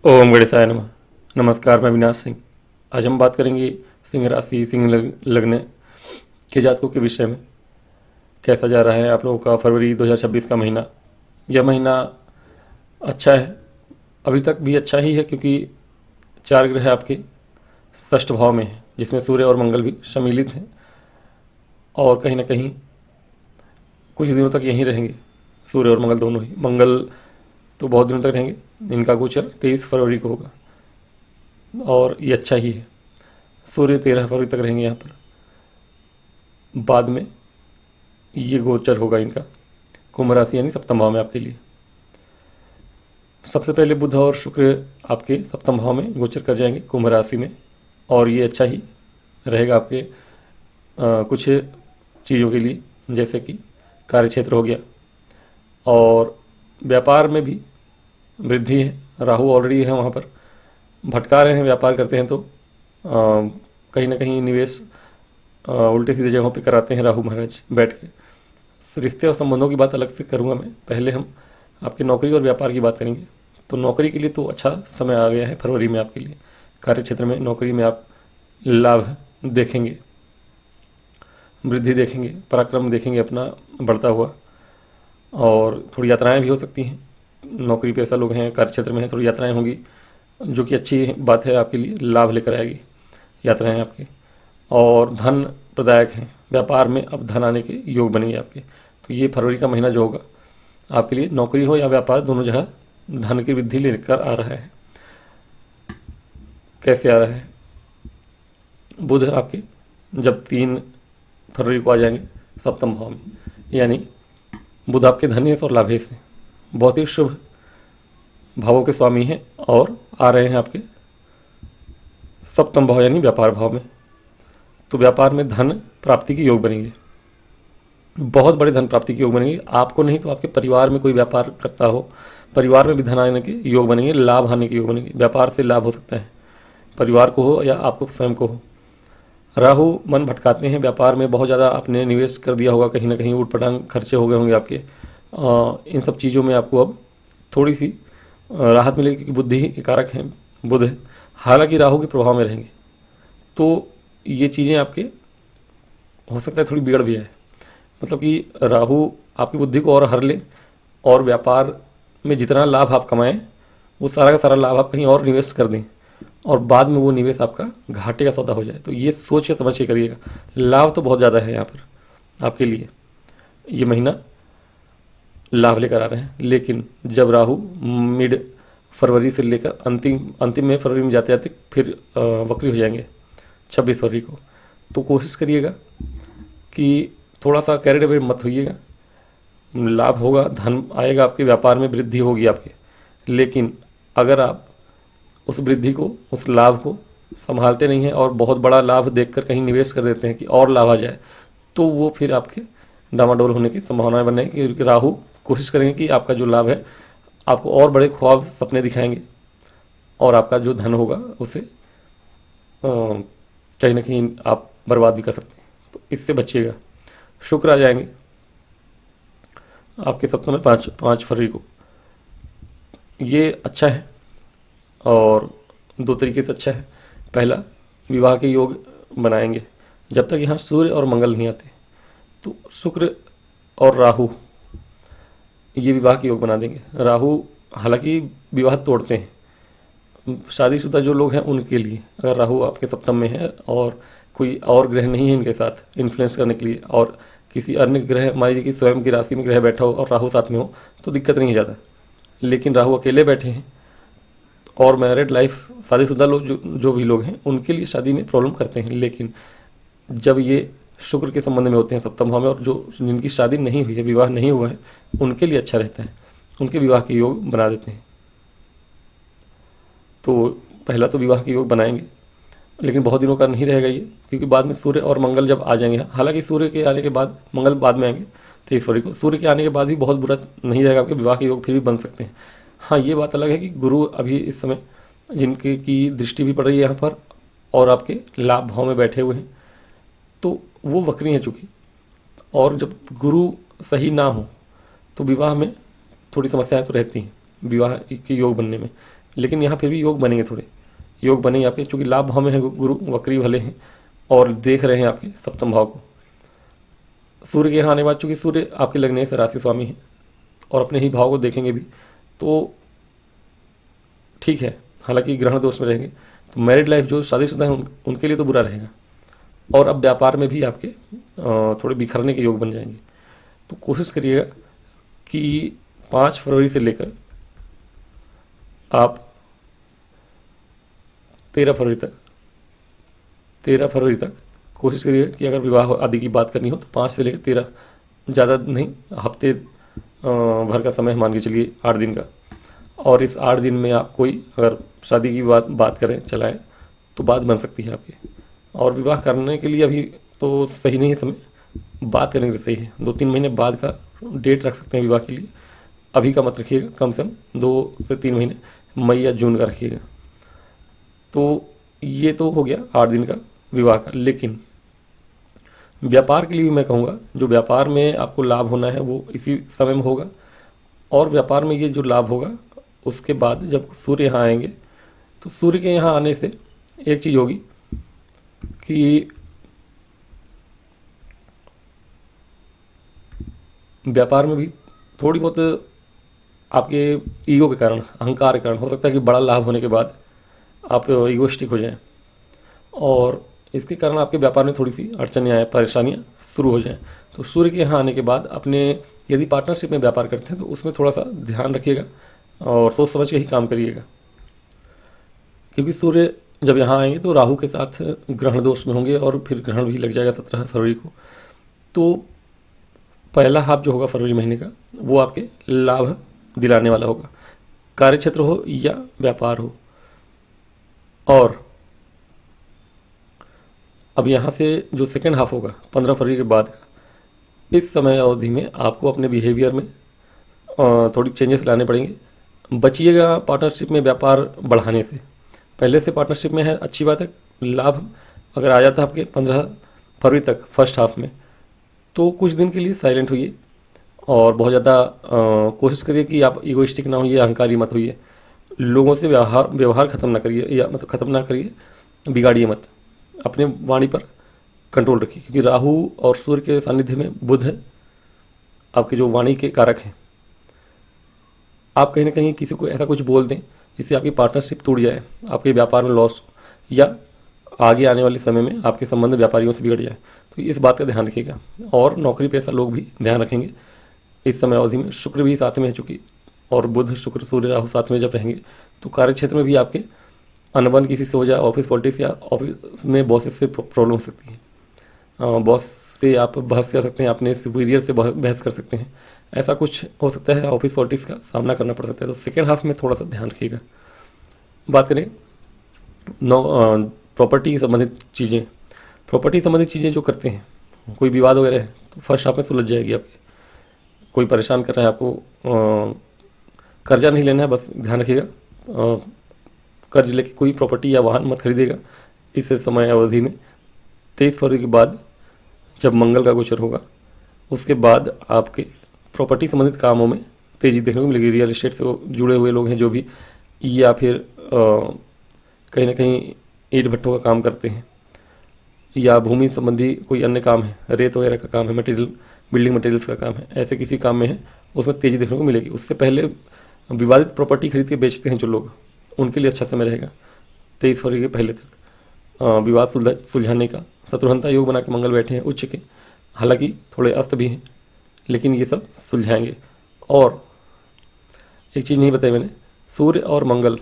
ओम गणेशाय नमः। नमस्कार, मैं अविनाश सिंह। आज हम बात करेंगे सिंह राशि, सिंह लग्न के जातकों के विषय में। कैसा जा रहा है आप लोगों का फरवरी 2026 का महीना। यह महीना अच्छा है, अभी तक भी अच्छा ही है, क्योंकि चार ग्रह आपके षष्ठ भाव में हैं, जिसमें सूर्य और मंगल भी सम्मिलित हैं। और कहीं ना कहीं कुछ दिनों तक यहीं रहेंगे, सूर्य और मंगल दोनों ही। मंगल तो बहुत दिनों तक रहेंगे, इनका गोचर 23 फरवरी को होगा, और ये अच्छा ही है। सूर्य 13 फरवरी तक रहेंगे यहाँ पर, बाद में ये गोचर होगा इनका कुंभ राशि यानी सप्तम भाव में आपके लिए। सबसे पहले बुध और शुक्र आपके सप्तम भाव में गोचर कर जाएंगे कुंभ राशि में, और ये अच्छा ही रहेगा आपके कुछ चीज़ों के लिए, जैसे कि कार्य क्षेत्र हो गया, और व्यापार में भी वृद्धि है। राहु ऑलरेडी है वहाँ पर, भटका रहे हैं, व्यापार करते हैं तो कहीं ना कहीं निवेश उल्टे सीधे जगहों पे कराते हैं राहु महाराज बैठ के। रिश्ते और संबंधों की बात अलग से करूँगा मैं, पहले हम आपके नौकरी और व्यापार की बात करेंगे। तो नौकरी के लिए तो अच्छा समय आ गया है फरवरी में आपके लिए। कार्य क्षेत्र में, नौकरी में आप लाभ देखेंगे, वृद्धि देखेंगे, पराक्रम देखेंगे अपना बढ़ता हुआ, और थोड़ी यात्राएं भी हो सकती हैं। नौकरी पेशा लोग हैं, कार्य क्षेत्र में हैं, थोड़ी यात्राएं होंगी, जो कि अच्छी बात है आपके लिए, लाभ लेकर आएगी यात्राएं आपके। और धन प्रदायक हैं, व्यापार में अब धन आने के योग बनेंगे आपके। तो ये फरवरी का महीना जो होगा आपके लिए, नौकरी हो या व्यापार, दोनों जगह धन की वृद्धि लेकर आ रहा है। कैसे आ रहा है? बुध आपके जब 3 फरवरी को आ जाएंगे सप्तम भाव में, यानी बुध आपके धनेश और लाभेश हैं, बहुत ही शुभ भावों के स्वामी हैं, और आ रहे हैं आपके सप्तम भाव यानी व्यापार भाव में। तो व्यापार में धन प्राप्ति के योग बनेंगे, बहुत बड़े धन प्राप्ति के योग बनेंगे। आपको नहीं तो आपके परिवार में कोई व्यापार करता हो, परिवार में भी धन आने के योग बनेंगे, लाभ आने के योग बनेंगे। व्यापार से लाभ हो सकता है, परिवार को हो या आपको स्वयं को हो। राहु मन भटकाते हैं, व्यापार में बहुत ज़्यादा आपने निवेश कर दिया होगा, कहीं ना कहीं ऊट पटांग खर्चे हो गए होंगे आपके। इन सब चीज़ों में आपको अब थोड़ी सी राहत मिलेगी, क्योंकि बुद्धि के कारक हैं बुध है, हालांकि राहु के प्रभाव में रहेंगे। तो ये चीज़ें आपके हो सकता है थोड़ी बिगड़ भी है, मतलब कि राहु आपकी बुद्धि को और हर ले, और व्यापार में जितना लाभ आप कमाएं वो सारा का सारा लाभ आप कहीं और निवेश कर दें, और बाद में वो निवेश आपका घाटे का सौदा हो जाए। तो ये सोच के समझ के करिएगा। लाभ तो बहुत ज़्यादा है यहाँ पर आपके लिए, ये महीना लाभ लेकर आ रहे हैं। लेकिन जब राहु मिड फरवरी से लेकर अंतिम अंतिम में फरवरी में जाते जाते फिर वक्री हो जाएंगे 26 फरवरी को, तो कोशिश करिएगा कि थोड़ा सा कैरिड अवे मत होइएगा। लाभ होगा, धन आएगा, आपके व्यापार में वृद्धि होगी आपके, लेकिन अगर आप उस वृद्धि को, उस लाभ को संभालते नहीं हैं और बहुत बड़ा लाभ देखकर कहीं निवेश कर देते हैं कि और लाभ आ जाए, तो वो फिर आपके डामाडोल होने की संभावनाएं बनेगी, क्योंकि राहु कोशिश करेंगे कि आपका जो लाभ है आपको और बड़े ख्वाब सपने दिखाएंगे, और आपका जो धन होगा उसे कहीं ना कहीं आप बर्बाद भी कर सकते हैं। तो इससे बचिएगा। शुक्र आ जाएंगे आपके सप्ताह में 5 फरवरी को। ये अच्छा है, और दो तरीके से अच्छा है। पहला, विवाह के योग बनाएंगे जब तक यहाँ सूर्य और मंगल नहीं आते। तो शुक्र और राहु ये विवाह के योग बना देंगे। राहु हालांकि विवाह तोड़ते हैं, शादीशुदा जो लोग हैं उनके लिए, अगर राहु आपके सप्तम में है और कोई और ग्रह नहीं है इनके साथ इन्फ्लुएंस करने के लिए, और किसी अन्य ग्रह, मान लीजिए कि स्वयं की राशि में ग्रह बैठा हो और राहु साथ में हो, तो दिक्कत नहीं है ज़्यादा। लेकिन राहु अकेले बैठे हैं, और मैरिड लाइफ, शादीशुदा लोग जो भी लोग हैं उनके लिए शादी में प्रॉब्लम करते हैं। लेकिन जब ये शुक्र के संबंध में होते हैं सप्तम भाव में, और जो जिनकी शादी नहीं हुई है, विवाह नहीं हुआ है, उनके लिए अच्छा रहता है, उनके विवाह के योग बना देते हैं। तो पहला तो विवाह के योग बनाएंगे, लेकिन बहुत दिनों का नहीं रहेगा ये, क्योंकि बाद में सूर्य और मंगल जब आ जाएंगे, हालांकि सूर्य के आने के बाद मंगल बाद में आएंगे 23 फरवरी को, सूर्य के आने के बाद भी बहुत बुरा नहीं रहेगा, आपके विवाह के योग फिर भी बन सकते हैं। हाँ, ये बात अलग है कि गुरु अभी इस समय जिनके की दृष्टि भी पड़ रही है यहाँ पर, और आपके लाभ भाव में बैठे हुए हैं, तो वो वक्री हैं चूँकि, और जब गुरु सही ना हो तो विवाह में थोड़ी समस्याएं तो रहती हैं, विवाह के योग बनने में। लेकिन यहाँ फिर भी योग बनेंगे, थोड़े योग बनेंगे आपके, चूँकि लाभ भाव में है गुरु, वक्री भले हैं और देख रहे हैं आपके सप्तम भाव को। सूर्य के यहाँ आने के बाद चूँकि सूर्य आपके लगने से राशि स्वामी है और अपने ही भाव को देखेंगे भी, तो ठीक है। हालांकि ग्रहण दोष में रहेंगे तो मैरिड लाइफ जो शादीशुदा है उनके लिए तो बुरा रहेगा। और अब व्यापार में भी आपके थोड़े बिखरने के योग बन जाएंगे। तो कोशिश करिएगा कि 5 फरवरी से लेकर आप 13 फरवरी तक कोशिश करिएगा कि अगर विवाह आदि की बात करनी हो तो 5 से लेकर 13, ज़्यादा नहीं, हफ्ते भर का समय मान के चलिए, 8 दिन का। और इस 8 दिन में आप कोई अगर शादी की बात करें, चलाएं, तो बात बन सकती है आपकी। और विवाह करने के लिए अभी तो सही नहीं है समय, बात करने के लिए सही है। 2-3 महीने बाद का डेट रख सकते हैं विवाह के लिए, अभी का मत रखिएगा। कम से कम 2 से 3 महीने, मई या जून का रखिएगा। तो ये तो हो गया 8 दिन का विवाह का। लेकिन व्यापार के लिए भी मैं कहूँगा, जो व्यापार में आपको लाभ होना है वो इसी समय में होगा। और व्यापार में ये जो लाभ होगा उसके बाद जब सूर्य यहाँ आएंगे, तो सूर्य के यहाँ आने से एक चीज़ होगी कि व्यापार में भी थोड़ी बहुत आपके ईगो के कारण, अहंकार के कारण हो सकता है कि बड़ा लाभ होने के बाद आप ईगोस्टिक हो जाएं और इसके कारण आपके व्यापार में थोड़ी सी अड़चनें आए, परेशानियां शुरू हो जाएं। तो सूर्य के यहाँ आने के बाद अपने यदि पार्टनरशिप में व्यापार करते हैं तो उसमें थोड़ा सा ध्यान रखिएगा और सोच समझ के ही काम करिएगा। क्योंकि सूर्य जब यहाँ आएंगे तो राहु के साथ ग्रहण दोष में होंगे और फिर ग्रहण भी लग जाएगा 17 फरवरी को। तो पहला हाफ जो होगा फरवरी महीने का वो आपके लाभ दिलाने वाला होगा, कार्य क्षेत्र हो या व्यापार हो। और अब यहाँ से जो सेकेंड हाफ होगा 15 फरवरी के बाद का, इस समय अवधि में आपको अपने बिहेवियर में थोड़ी चेंजेस लाने पड़ेंगे। बचिएगा पार्टनरशिप में व्यापार बढ़ाने से। पहले से पार्टनरशिप में है, अच्छी बात है, लाभ अगर आ जाता है आपके 15 फरवरी तक फर्स्ट हाफ में, तो कुछ दिन के लिए साइलेंट होइए और बहुत ज़्यादा कोशिश करिए कि आप ईगोइस्टिक ना होइए, अहंकारी मत होइए। लोगों से व्यवहार ख़त्म ना करिए, या मतलब ख़त्म ना करिए, बिगाड़िए मत। अपने वाणी पर कंट्रोल रखिए, क्योंकि राहु और सूर्य के सानिध्य में बुध है, आपके जो वाणी के कारक हैं। आप कहीं ना कहीं किसी को ऐसा कुछ बोल दें जिससे आपकी पार्टनरशिप टूट जाए, आपके व्यापार में लॉस हो, या आगे आने वाले समय में आपके संबंध व्यापारियों से बिगड़ जाए। तो इस बात का ध्यान रखिएगा। और नौकरी पेशा लोग भी ध्यान रखेंगे इस समय अवधि में। शुक्र भी साथ में है चूँकि, और बुध, शुक्र, सूर्य, राहु साथ में जब रहेंगे तो कार्य क्षेत्र में भी आपके अनबन किसी से हो जाए, ऑफिस पॉलिटिक्स या ऑफिस में बॉसेस से प्रॉब्लम हो सकती है। बॉस से आप बहस कर सकते हैं, अपने सुपीरियर से बहस कर सकते हैं, ऐसा कुछ हो सकता है, ऑफिस पॉलिटिक्स का सामना करना पड़ सकता है। तो सेकेंड हाफ में थोड़ा सा ध्यान रखिएगा। बात करें प्रॉपर्टी संबंधित चीज़ें, प्रॉपर्टी संबंधित चीज़ें जो करते हैं, कोई विवाद वगैरह है तो फर्स्ट हाफ में सुलझ जाएगी आपकी। कोई परेशान कर रहा है आपको, कर्जा नहीं लेना है, बस ध्यान रखिएगा कर्ज लेके कोई प्रॉपर्टी या वाहन मत खरीदेगा इस समय अवधि में। 23 फरवरी के बाद जब मंगल का गोचर होगा उसके बाद आपके प्रॉपर्टी संबंधित कामों में तेज़ी देखने को मिलेगी। रियल एस्टेट से जुड़े हुए लोग हैं जो भी, या फिर कहीं ना कहीं ईंट भट्ठों का काम करते हैं, या भूमि संबंधी कोई अन्य काम है, रेत वगैरह का काम है, मटेरियल, बिल्डिंग मटेरियल्स का काम है, ऐसे किसी काम में है, उसमें तेज़ी देखने को मिलेगी। उससे पहले विवादित प्रॉपर्टी खरीद के बेचते हैं जो लोग, उनके लिए अच्छा समय रहेगा 23 फरवरी के पहले तक। विवाद सुलझाने का शत्रुहंता योग बना के मंगल बैठे हैं उच्च के, हालांकि थोड़े अस्त भी हैं, लेकिन ये सब सुलझाएंगे। और एक चीज़ नहीं बताई मैंने, सूर्य और मंगल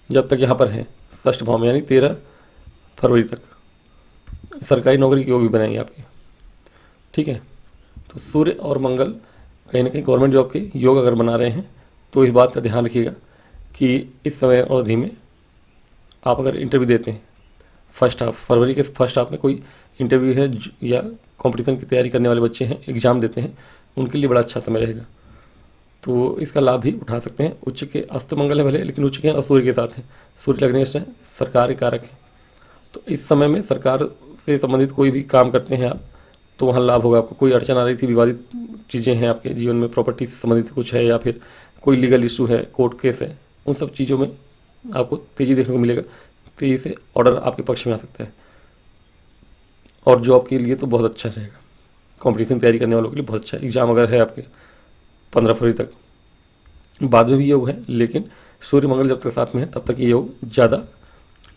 जब तक यहाँ पर हैं षष्ठ भाव में, यानी 13 फरवरी तक सरकारी नौकरी के योग भी बनाएंगे आपके, ठीक है। तो सूर्य और मंगल कहीं ना कहीं गवर्नमेंट जॉब के योग अगर बना रहे हैं तो इस बात का ध्यान रखिएगा कि इस समय अवधि में आप अगर इंटरव्यू देते हैं, फर्स्ट हाफ फरवरी के फर्स्ट हाफ में कोई इंटरव्यू है या कंपटीशन की तैयारी करने वाले बच्चे हैं, एग्ज़ाम देते हैं, उनके लिए बड़ा अच्छा समय रहेगा। तो इसका लाभ भी उठा सकते हैं। उच्च के अस्त मंगल है भले, लेकिन उच्च के और सूर्य के साथ हैं, सूर्य लगने से सरकार कारक है। तो इस समय में सरकार से संबंधित कोई भी काम करते हैं आप तो वहाँ लाभ होगा आपको। कोई अड़चन आ रही थी, विवादित चीज़ें हैं आपके जीवन में, प्रॉपर्टी से संबंधित कुछ है, या फिर कोई लीगल इशू है, कोर्ट केस है, उन सब चीज़ों में आपको तेज़ी देखने को मिलेगा। तेज़ी से ऑर्डर आपके पक्ष में आ सकता है और जॉब के लिए तो बहुत अच्छा रहेगा। कॉम्पिटिशन तैयारी करने वालों के लिए बहुत अच्छा है। एग्ज़ाम अगर है आपके 15 फरवरी तक, बाद में भी योग है, लेकिन सूर्य मंगल जब तक साथ में है तब तक ये योग ज़्यादा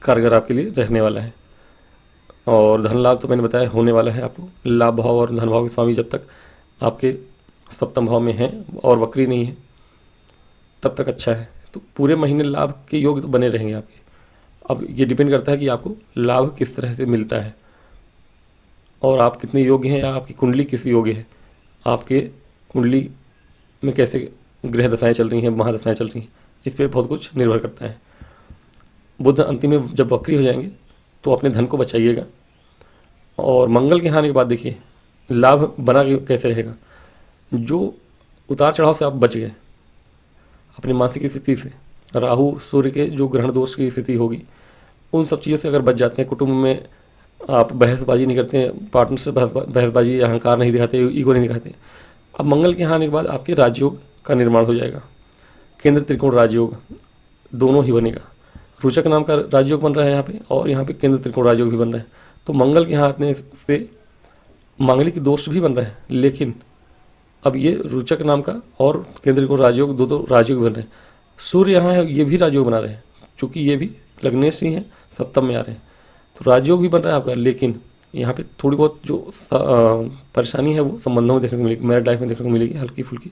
कारगर आपके लिए रहने वाला है। और धन लाभ तो मैंने बताया होने वाला है आपको। लाभ भाव और धन भाव के स्वामी जब तक आपके सप्तम भाव में हैं और वक्री नहीं है तब तक अच्छा है। तो पूरे महीने लाभ के योग तो बने रहेंगे आपके। अब ये डिपेंड करता है कि आपको लाभ किस तरह से मिलता है और आप कितने योग्य हैं या आपकी कुंडली किस योग्य है, आपके कुंडली में कैसे ग्रह दशाएं चल रही हैं, महादशाएं चल रही हैं, इस पर बहुत कुछ निर्भर करता है। बुध अंतिम में जब वक्री हो जाएंगे तो अपने धन को बचाइएगा। और मंगल के आने के बाद देखिए लाभ बना कैसे रहेगा। जो उतार चढ़ाव से आप बच गए अपनी मासिक स्थिति से, राहु सूर्य के जो ग्रहण दोष की स्थिति होगी, उन सब चीज़ों से अगर बच जाते हैं, कुटुंब में आप बहसबाजी नहीं करते हैं, पार्टनर से बहसबाजी अहंकार नहीं दिखाते, ईगो नहीं दिखाते, अब मंगल के आने के बाद आपके राजयोग का निर्माण हो जाएगा। केंद्र त्रिकोण राजयोग दोनों ही बनेगा। रोचक नाम का राजयोग बन रहा है यहाँ पे और यहाँ पे केंद्र त्रिकोण राजयोग भी बन रहा है। तो मंगल के हाथ में से मांगलिक दोष भी बन रहा है, लेकिन अब ये रोचक नाम का और केंद्र त्रिकोण राजयोग दो राजयोग बन रहे हैं। सूर्य यहाँ है, ये भी राजयोग बना रहे हैं, चूँकि ये भी लग्नेश ही हैं, सप्तम में आ रहे हैं, तो राजयोग भी बन रहा है आपका। लेकिन यहाँ पे थोड़ी बहुत जो परेशानी है वो संबंधों में देखने को मिलेगी, मैरिड लाइफ में देखने को मिलेगी। हल्की फुल्की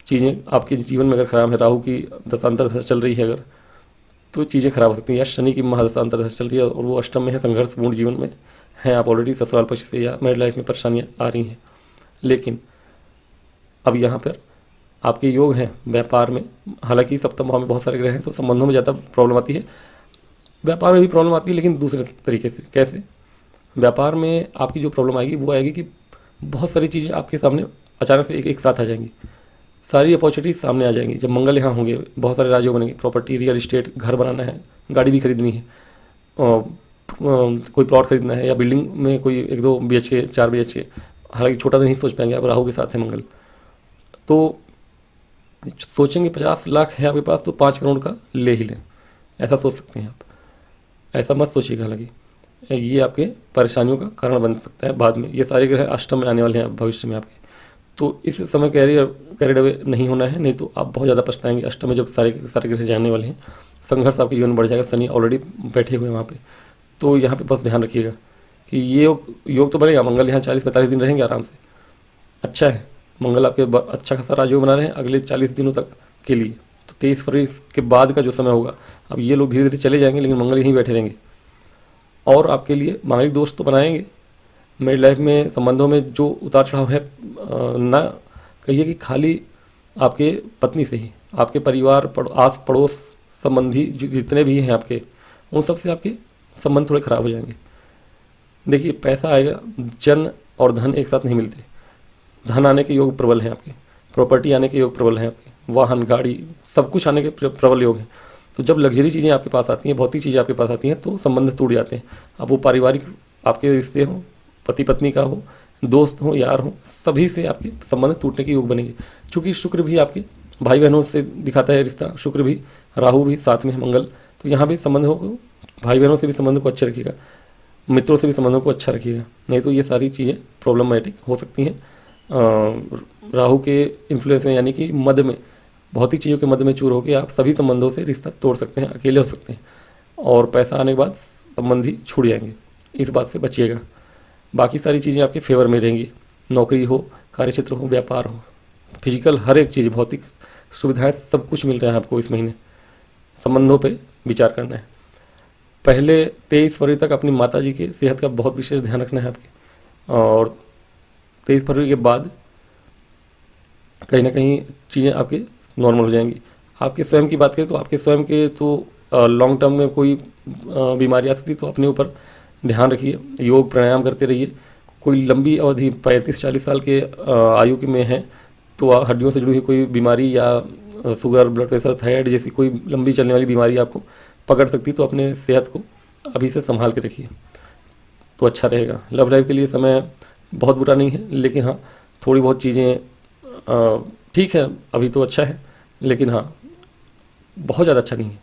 चीज़ें आपके जीवन में अगर खराब है, राहु की दशांतर दशा चल रही है अगर, तो चीज़ें खराब हो सकती हैं। या शनि की महादशांतर दशा चल रही है और वो अष्टम में है, संघर्षपूर्ण जीवन में हैं आप ऑलरेडी, ससुराल पक्ष से या मैरिड लाइफ में परेशानियाँ आ रही हैं। लेकिन अब यहाँ पर आपके योग हैं व्यापार में, हालांकि सप्तम भाव में बहुत सारे ग्रह हैं तो संबंधों में ज़्यादा प्रॉब्लम आती है, व्यापार में भी प्रॉब्लम आती है, लेकिन दूसरे तरीके से। कैसे? व्यापार में आपकी जो प्रॉब्लम आएगी वो आएगी कि बहुत सारी चीज़ें आपके सामने अचानक से एक साथ आ जाएंगी, सारी अपॉर्चुनिटीज सामने आ जाएंगी। जब मंगल यहाँ होंगे बहुत सारे राज्यों बनेंगे, प्रॉपर्टी, रियल इस्टेट, घर बनाना है, गाड़ी भी खरीदनी है, कोई प्लॉट खरीदना है, या बिल्डिंग में कोई 1-2 BHK 4 BHK, हालांकि छोटा तो नहीं सोच पाएंगे आप, राहु के साथ है मंगल, तो सोचेंगे 50 लाख है आपके पास तो 5 करोड़ का ले ही लें, ऐसा सोच सकते हैं आप। ऐसा मत सोचिएगा, हालांकि ये आपके परेशानियों का कारण बन सकता है बाद में। ये सारे ग्रह अष्टम में आने वाले हैं भविष्य में आपके, तो इस समय कैरियर अवे नहीं होना है, नहीं तो आप बहुत ज़्यादा पछताएंगे। अष्टम में जब सारे ग्रह जाने वाले हैं, संघर्ष आपके जीवन में बढ़ जाएगा। शनि ऑलरेडी बैठे हुए हैं वहाँ पे, तो यहाँ पे बस ध्यान रखिएगा कि ये योग तो बनेगा। मंगल यहाँ 40-45 दिन रहेंगे आराम से, अच्छा है। मंगल आपके अच्छा खासा राजयोग बना रहे हैं अगले 40 दिनों तक के लिए। तो 23 फरवरी के बाद का जो समय होगा, अब ये लोग धीरे धीरे चले जाएंगे, लेकिन मंगल यहीं बैठे रहेंगे और आपके लिए मांगलिक दोष तो बनाएंगे। मेरी लाइफ में संबंधों में जो उतार चढ़ाव है, ना कहिए कि खाली आपके पत्नी से ही, आपके परिवार, आस पड़ोस संबंधी जितने भी हैं आपके, उन सब से आपके संबंध थोड़े ख़राब हो जाएंगे। देखिए पैसा आएगा, जन और धन एक साथ नहीं मिलते। धन आने के योग प्रबल हैं आपके, प्रॉपर्टी आने के योग प्रबल हैं आपके, वाहन, गाड़ी, सब कुछ आने के प्रबल योग हैं। तो जब लग्जरी चीज़ें आपके पास आती हैं, भौतिक चीज़ें आपके पास आती हैं, तो संबंध टूट जाते हैं। अब वो पारिवारिक आपके रिश्ते हों, पति पत्नी का हो, दोस्त हो, यार हो, सभी से आपके संबंध टूटने के योग बनेंगे। क्योंकि शुक्र भी आपके भाई बहनों से दिखाता है रिश्ता, शुक्र भी, राहु भी साथ में है, मंगल, तो यहाँ भी संबंधों को, भाई बहनों से भी संबंधों को अच्छे रखिएगा, मित्रों से भी संबंधों को अच्छा रखिएगा, नहीं तो ये सारी चीज़ें प्रॉब्लमेटिक हो सकती हैं। राहु के इन्फ्लुएंस में, यानी कि मद में, भौतिक चीज़ों के मद में चूर होकर आप सभी संबंधों से रिश्ता तोड़ सकते हैं, अकेले हो सकते हैं, और पैसा आने के बाद संबंधी छूट जाएंगे। इस बात से बचिएगा। बाकी सारी चीज़ें आपके फेवर में रहेंगी, नौकरी हो, कार्यक्षेत्र हो, व्यापार हो, फिजिकल हर एक चीज़, भौतिक सुविधाएं, सब कुछ मिल रहा है आपको इस महीने। संबंधों पे विचार करना है। पहले 23 फरवरी तक अपनी माता जी की सेहत का बहुत विशेष ध्यान रखना है आपके, और 23 फरवरी के बाद कहीं ना कहीं चीज़ें आपके नॉर्मल हो जाएंगी। आपके स्वयं की बात करें तो आपके स्वयं के तो लॉन्ग टर्म में कोई बीमारी आ सकती है, तो अपने ऊपर ध्यान रखिए, योग प्राणायाम करते रहिए। कोई लंबी अवधि 35-40 साल के आयु के में है तो हड्डियों से जुड़ी हुई कोई बीमारी या शुगर, ब्लड प्रेशर, थायराइड जैसी कोई लंबी चलने वाली बीमारी आपको पकड़ सकती है, तो अपने सेहत को अभी से संभाल के रखिए तो अच्छा रहेगा। लव लाइफ के लिए समय बहुत बुरा नहीं है, लेकिन हाँ थोड़ी बहुत चीज़ें ठीक है, अभी तो अच्छा है, लेकिन हाँ बहुत ज़्यादा अच्छा नहीं है।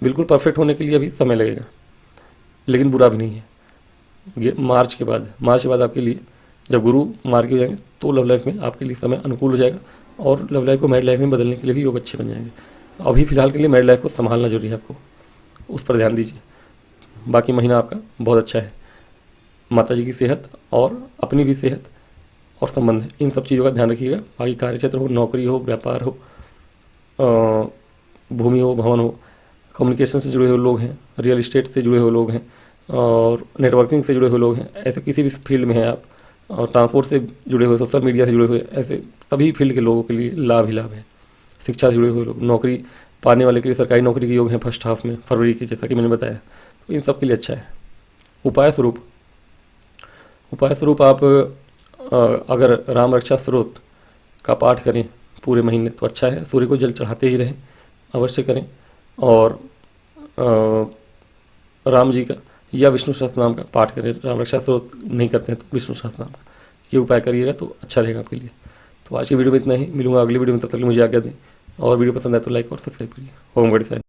बिल्कुल परफेक्ट होने के लिए अभी समय लगेगा, लेकिन बुरा भी नहीं है। ये मार्च के बाद आपके लिए जब गुरु मार्गी हो जाएंगे तो लव लाइफ में आपके लिए समय अनुकूल हो जाएगा, और लव लाइफ को मैरिड लाइफ में बदलने के लिए भी योग अच्छे बन जाएंगे। अभी फ़िलहाल के लिए मैरिड लाइफ को संभालना जरूरी है, आपको उस पर ध्यान दीजिए। बाकी महीना आपका बहुत अच्छा है। माता जी की सेहत और अपनी भी सेहत और संबंध, इन सब चीज़ों का ध्यान रखिएगा। बाकी कार्यक्षेत्र हो, नौकरी हो, व्यापार हो, भूमि हो, भवन हो, कम्युनिकेशन से जुड़े हुए लोग हैं, रियल इस्टेट से जुड़े हुए लोग हैं, और नेटवर्किंग से जुड़े हुए लोग हैं, ऐसे किसी भी फील्ड में हैं आप, और ट्रांसपोर्ट से जुड़े हुए, सोशल मीडिया से जुड़े हुए, ऐसे सभी फील्ड के लोगों के लिए लाभ ही लाभ है। शिक्षा से जुड़े हुए लोग, नौकरी पाने वाले के लिए सरकारी नौकरी के योग हैं फर्स्ट हाफ में फरवरी के, जैसा कि मैंने बताया, तो इन सब के लिए अच्छा है। उपाय स्वरूप आप अगर राम रक्षा स्रोत का पाठ करें पूरे महीने तो अच्छा है। सूर्य को जल चढ़ाते ही रहें, अवश्य करें। और राम जी का या विष्णु सहस्त्रनाम का पाठ करें। राम रक्षा स्रोत नहीं करते हैं तो विष्णु सहस्त्रनाम का ये उपाय करिएगा तो अच्छा रहेगा आपके लिए। तो आज की वीडियो में इतना ही, मिलूंगा अगली वीडियो में, तब तक मुझे आज्ञा दें। और वीडियो पसंद आए तो लाइक और सब्सक्राइब करिए। ओम गणेशाय।